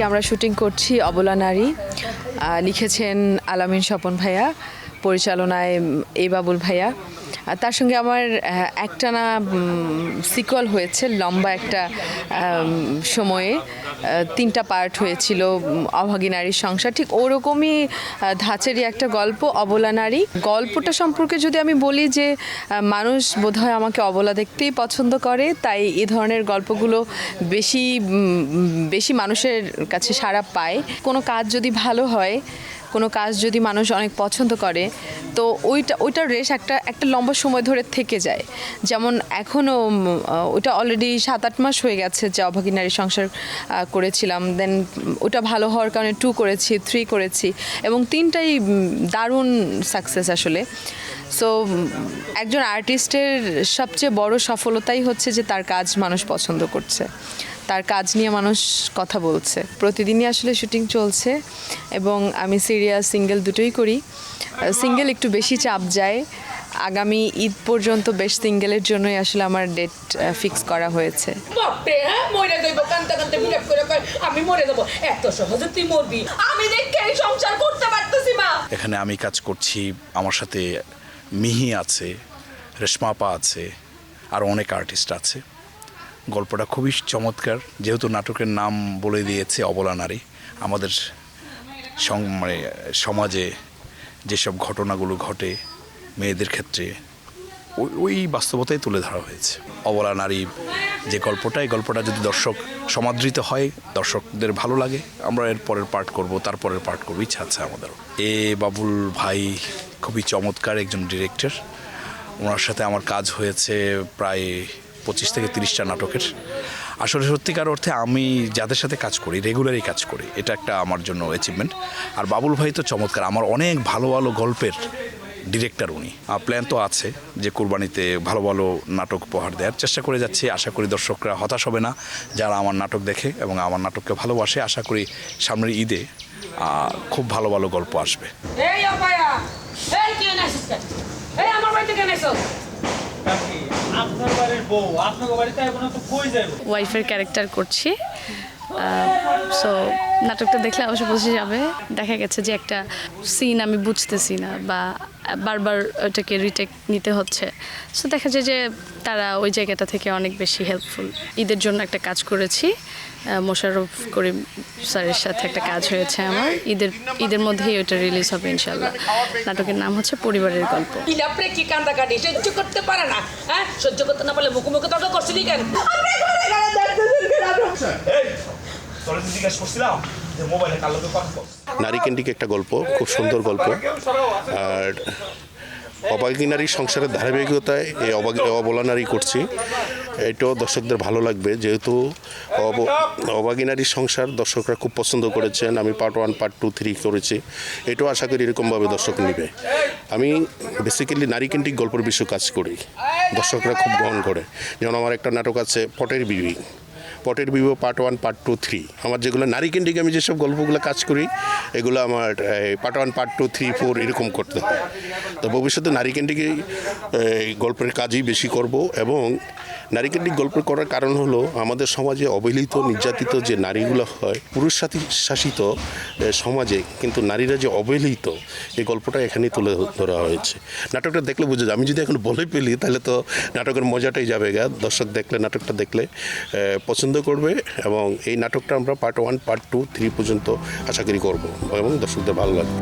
আজকে আমরা শুটিং করছি অবলা নারী। লিখেছেন আলামিন স্বপন ভাইয়া, পরিচালনায় এ বাবুল ভাইয়া। তার সঙ্গে আমার একটানা সিকুয়াল হয়েছে, লম্বা একটা সময়ে 3টা পার্ট হয়েছিল অভাগী নারীর সংসার। ঠিক ওরকমই ধাঁচেরই একটা গল্প অবলা নারী। গল্পটা সম্পর্কে যদি আমি বলি যে মানুষ বোধহয় আমাকে অবলা দেখতেই পছন্দ করে, তাই এই ধরনের গল্পগুলো বেশি মানুষের কাছে সাড়া পায়। কোনো কাজ যদি ভালো হয়, কোনো কাজ যদি মানুষ অনেক পছন্দ করে, তো ওইটার রেশ একটা লম্বা সময় ধরে থেকে যায়। যেমন এখনও ওটা অলরেডি 7-8 মাস হয়ে গেছে যে অভাগী নারী সংসার করেছিলাম। দেন ওটা ভালো হওয়ার কারণে 2 করেছি, 3 করেছি, এবং 3টাই দারুণ সাকসেস আসলে। সো একজন আর্টিস্টের সবচেয়ে বড় সফলতাই হচ্ছে যে তার কাজ মানুষ পছন্দ করছে, তার কাজ নিয়ে মানুষ কথা বলছে। প্রতিদিনই আসলে শুটিং চলছে এবং আমি সিরিয়াস সিঙ্গেল দুটোই করি। সিঙ্গেল একটু বেশি চাপ যায়। আগামী ঈদ পর্যন্ত বেশ সিঙ্গেলের জন্যই আসলে আমার ডেট ফিক্স করা হয়েছে। আমি মরে যাবো, এত সহজে তুই মরবি, আমি দেখে এই সংসার করতে পারতেছি না। এখানে আমি কাজ করছি, আমার সাথে মিহি আছে, রেশমাপা আছে, আর অনেক আর্টিস্ট আছে। গল্পটা খুবই চমৎকার, যেহেতু নাটকের নাম বলে দিয়েছে অবলা নারী। আমাদের মানে সমাজে যেসব ঘটনাগুলো ঘটে মেয়েদের ক্ষেত্রে, ওই বাস্তবতাই তুলে ধরা হয়েছে। অবলা নারী যে গল্পটা, এই গল্পটা যদি দর্শক সমাদৃত হয়, দর্শকদের ভালো লাগে, আমরা এর পরের পার্ট করব, তারপরের পার্ট করবো, ইচ্ছা আছে আমাদেরও। এ বাবুল ভাই খুবই চমৎকার একজন ডিরেক্টর। ওনার সাথে আমার কাজ হয়েছে প্রায় 25 থেকে 30টা নাটকের। আসলে সত্যিকার অর্থে আমি যাদের সাথে কাজ করি, রেগুলারই কাজ করি, এটা একটা আমার জন্য অ্যাচিভমেন্ট। আর বাবুল ভাই তো চমৎকার, আমার অনেক ভালো ভালো গল্পের ডিরেক্টর উনি। প্ল্যান তো আছে যে কুরবানিতে ভালো ভালো নাটক উপহার দেওয়ার চেষ্টা করে যাচ্ছি। আশা করি দর্শকরা হতাশ হবে না যারা আমার নাটক দেখে এবং আমার নাটককে ভালোবাসে। আশা করি সামনের ঈদে খুব ভালো ভালো গল্প আসবে। ওয়াইফের ক্যারেক্টার করছি। সো নাটকটা দেখলে অবশ্যই বুঝে যাবে। দেখা গেছে যে একটা সিন আমি বুঝতেছি না বা বারবার ওটাকে রিটেক নিতে হচ্ছে। সো দেখা যায় যে তারা ওই জায়গাটা থেকে অনেক বেশি হেল্পফুল। ঈদের জন্য একটা কাজ করেছি, মোশাররফ করিম স্যারের সাথে একটা কাজ হয়েছে আমার। ঈদের মধ্যেই ওটা রিলিজ হবে ইনশাল্লাহ। নাটকের নাম হচ্ছে পরিবারের গল্প। কি কান্দাকাটি সহ্য করতে পারে না, হ্যাঁ? সহ্য করতে না পারলে মুখোমুখি তর্ক করছিলি কেন? নারীকেন্দ্রিক একটা গল্প, খুব সুন্দর গল্প। আর অভাগী নারীর সংসারের ধারাবাহিকতায় এই অবলা নারী করছি, এটাও দর্শকদের ভালো লাগবে। যেহেতু অভাগী নারীর সংসার দর্শকরা খুব পছন্দ করেছেন। আমি পার্ট 1, পার্ট 2, 3 করেছি, এটাও আশা করি এরকমভাবে দর্শক নেবে। আমি বেসিক্যালি নারীকেন্দ্রিক গল্পের বিষয়ে কাজ করি, দর্শকরা খুব গ্রহণ করে। যেমন আমার একটা নাটক আছে পটের বিবি, পার্ট 1, পার্ট 2, 3। আমার যেগুলো নারীকেন্দ্রিক আমি যেসব গল্পগুলো কাজ করি, এগুলো আমার পার্ট 1, পার্ট 2, 3, 4 এরকম করতে হয়। তো ভবিষ্যতে নারীকেন্দ্রিক গল্পের কাজই বেশি করব। এবং নারীকেন্দ্রিক গল্প করার কারণ হলো আমাদের সমাজে অবহেলিত, নির্যাতিত যে নারীগুলো হয়, পুরুষ শাসিত সমাজে কিন্তু নারীরা যে অবহেলিত, এই গল্পটা এখানেই তুলে ধরা হয়েছে। নাটকটা দেখলে বুঝে যায়। আমি যদি এখন বলে ফেলি তাহলে তো নাটকের মজাটাই যাবে গা। দর্শক দেখলে, নাটকটা দেখলে পছন্দ করবে। এবং এই নাটকটা আমরা পার্ট 1, পার্ট 2, 3 পর্যন্ত আশা করি করবো এবং দর্শকদের ভালো লাগবে।